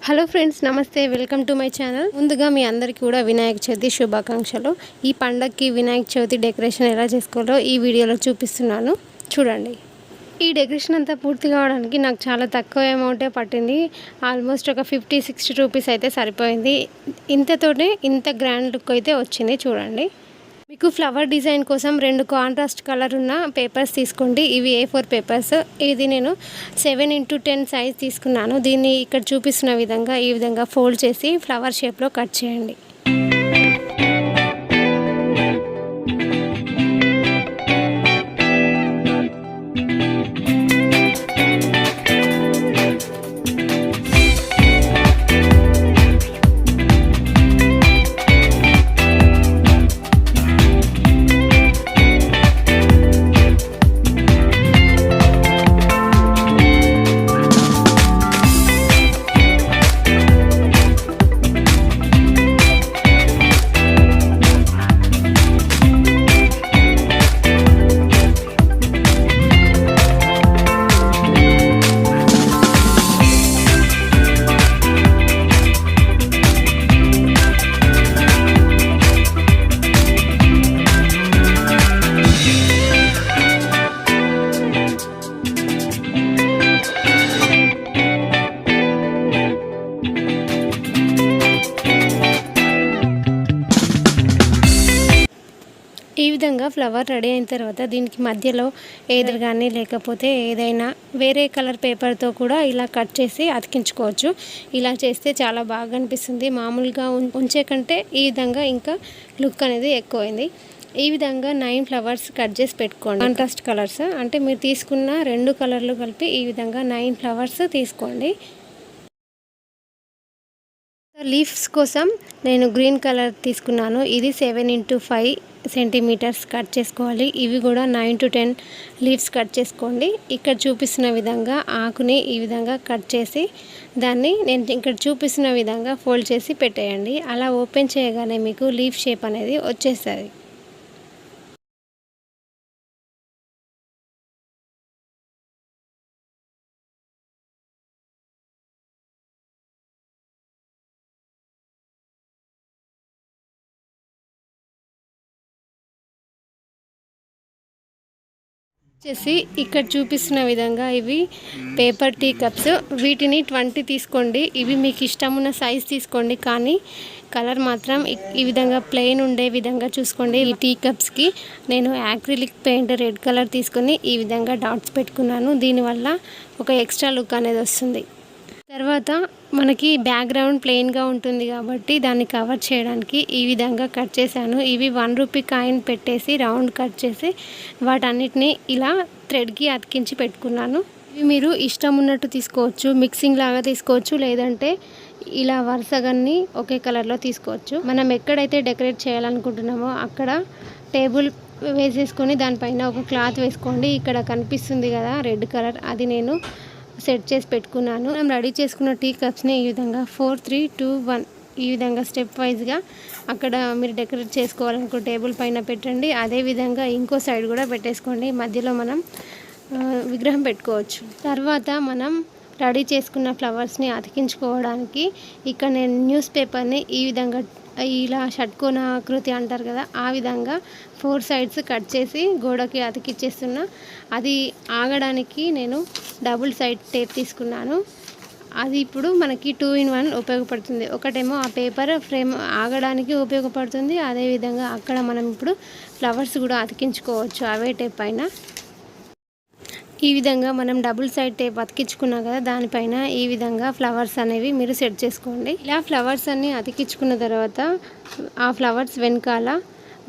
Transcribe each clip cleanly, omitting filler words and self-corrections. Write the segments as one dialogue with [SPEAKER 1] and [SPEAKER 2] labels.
[SPEAKER 1] Hello friends, నమస్తే. Welcome to my channel. ముందుగా మీ అందరికీ కూడా వినాయక చవితి శుభాకాంక్షలు. ఈ పండగకి వినాయక చవితి డెకరేషన్ ఎలా చేసుకోవాలో ఈ వీడియోలో చూపిస్తున్నాను, చూడండి. ఈ డెకరేషన్ అంతా పూర్తి కావడానికి నాకు చాలా తక్కువ అమౌంటే పట్టింది. ఆల్మోస్ట్ ఒక 50-60 రూపీస్ అయితే సరిపోయింది. ఇంతతోనే ఇంత గ్రాండ్ లుక్ అయితే వచ్చింది, చూడండి. మీకు ఫ్లవర్ డిజైన్ కోసం 2 కాంట్రాస్ట్ కలర్ ఉన్న పేపర్స్ తీసుకోండి. ఇవి A4 పేపర్స్. ఇది నేను 7x10 సైజ్ తీసుకున్నాను. దీన్ని ఇక్కడ చూపిస్తున్న విధంగా ఈ విధంగా ఫోల్డ్ చేసి ఫ్లవర్ షేప్లో కట్ చేయండి. ఈ విధంగా ఫ్లవర్ రెడీ అయిన తర్వాత దీనికి మధ్యలో ఏదర్ కానీ లేకపోతే ఏదైనా వేరే కలర్ పేపర్తో కూడా ఇలా కట్ చేసి అతికించుకోవచ్చు. ఇలా చేస్తే చాలా బాగా అనిపిస్తుంది. మామూలుగా ఉంచే కంటే ఈ విధంగా ఇంకా లుక్ అనేది ఎక్కువైంది. ఈ విధంగా 9 ఫ్లవర్స్ కట్ చేసి పెట్టుకోండి. కాంట్రాస్ట్ కలర్స్ అంటే మీరు తీసుకున్న 2 కలర్లు కలిపి ఈ విధంగా 9 ఫ్లవర్స్ తీసుకోండి. లీవ్స్ కోసం నేను గ్రీన్ కలర్ తీసుకున్నాను. ఇది 7x5 సెంటీమీటర్స్ కట్ చేసుకోవాలి. ఇవి కూడా 9-10 లీవ్స్ కట్ చేసుకోండి. ఇక్కడ చూపిస్తున్న విధంగా ఆకుని ఈ విధంగా కట్ చేసి దాన్ని నేను ఇక్కడ చూపిస్తున్న విధంగా ఫోల్డ్ చేసి పెట్టేయండి. అలా ఓపెన్ చేయగానే మీకు లీఫ్ షేప్ అనేది వచ్చేస్తుంది. వచ్చేసి ఇక్కడ చూపిస్తున్న విధంగా ఇవి పేపర్ టీ కప్స్. వీటిని 20 తీసుకోండి. ఇవి మీకు ఇష్టం ఉన్న సైజ్ తీసుకోండి, కానీ కలర్ మాత్రం ఈ విధంగా ప్లెయిన్ ఉండే విధంగా చూసుకోండి. ఈ టీ కప్స్కి నేను యాక్రిలిక్ పెయింట్ రెడ్ కలర్ తీసుకొని ఈ విధంగా డాట్స్ పెట్టుకున్నాను. దీనివల్ల ఒక ఎక్స్ట్రా లుక్ అనేది వస్తుంది. తర్వాత మనకి బ్యాక్గ్రౌండ్ ప్లెయిన్గా ఉంటుంది కాబట్టి దాన్ని కవర్ చేయడానికి ఈ విధంగా కట్ చేశాను. ఇవి 1 రూపీ కాయిన్ పెట్టేసి రౌండ్ కట్ చేసి వాటన్నిటిని ఇలా థ్రెడ్కి అతికించి పెట్టుకున్నాను. ఇవి మీరు ఇష్టం ఉన్నట్టు తీసుకోవచ్చు, మిక్సింగ్ లాగా తీసుకోవచ్చు, లేదంటే ఇలా వరుసగాన్ని ఒకే కలర్లో తీసుకోవచ్చు. మనం ఎక్కడైతే డెకరేట్ చేయాలనుకుంటున్నామో అక్కడ టేబుల్ వేసేసుకొని దానిపైన ఒక క్లాత్ వేసుకోండి. ఇక్కడ కనిపిస్తుంది కదా రెడ్ కలర్, అది నేను సెట్ చేసి పెట్టుకున్నాను. మనం రెడీ చేసుకున్న టీ కప్స్ని ఈ విధంగా 4, 3, 2, 1 ఈ విధంగా స్టెప్ వైజ్గా అక్కడ మీరు డెకరేట్ చేసుకోవాలనుకో టేబుల్ పైన పెట్టండి. అదేవిధంగా ఇంకో సైడ్ కూడా పెట్టేసుకోండి. మధ్యలో మనం విగ్రహం పెట్టుకోవచ్చు. తర్వాత మనం రెడీ చేసుకున్న ఫ్లవర్స్ని అతికించుకోవడానికి ఇక్కడ నేను న్యూస్ పేపర్ని ఈ విధంగా ఇలా షట్కోణ ఆకృతి అంటారు కదా, ఆ విధంగా 4 సైడ్స్ కట్ చేసి గోడకి అతికిచ్చేస్తున్నా. అది ఆగడానికి నేను డబుల్ సైడ్ టేప్ తీసుకున్నాను. అది ఇప్పుడు మనకి 2-in-1 ఉపయోగపడుతుంది. ఒకటేమో ఆ పేపర్ ఫ్రేమ్ ఆగడానికి ఉపయోగపడుతుంది, అదేవిధంగా అక్కడ మనం ఇప్పుడు ఫ్లవర్స్ కూడా అతికించుకోవచ్చు అవే టేప్ పైన. ఈ విధంగా మనం డబుల్ సైడ్ టేప్ అతికించుకున్నాం కదా, దానిపైన ఈ విధంగా ఫ్లవర్స్ అనేవి మీరు సెట్ చేసుకోండి. ఇలా ఫ్లవర్స్ అన్నీ అతికించుకున్న తర్వాత ఆ ఫ్లవర్స్ వెనకాల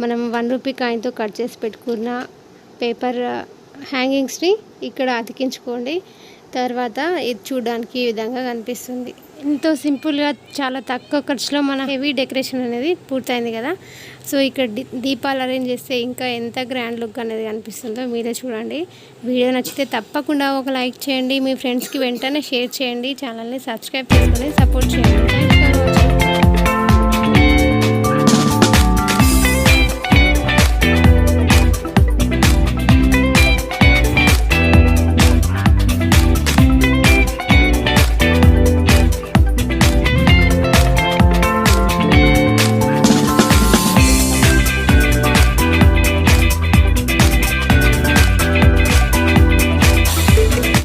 [SPEAKER 1] మనం 1 రూపీ కాయిన్తో కట్ చేసి పెట్టుకున్న పేపర్ హ్యాంగింగ్స్ని ఇక్కడ అతికించుకోండి. తర్వాత ఇది చూడడానికి ఈ విధంగా కనిపిస్తుంది. ఎంతో సింపుల్గా చాలా తక్కువ ఖర్చులో మన హెవీ డెకరేషన్ అనేది పూర్తయింది కదా. సో ఇక్కడ దీపాలు అరేంజ్ చేస్తే ఇంకా ఎంత గ్రాండ్ లుక్ అనేది కనిపిస్తుందో మీరే చూడండి. వీడియో నచ్చితే తప్పకుండా ఒక లైక్ చేయండి, మీ ఫ్రెండ్స్కి వెంటనే షేర్ చేయండి, ఛానల్ని సబ్స్క్రైబ్ చేసుకొని సపోర్ట్ చేయండి. Thanks for watching.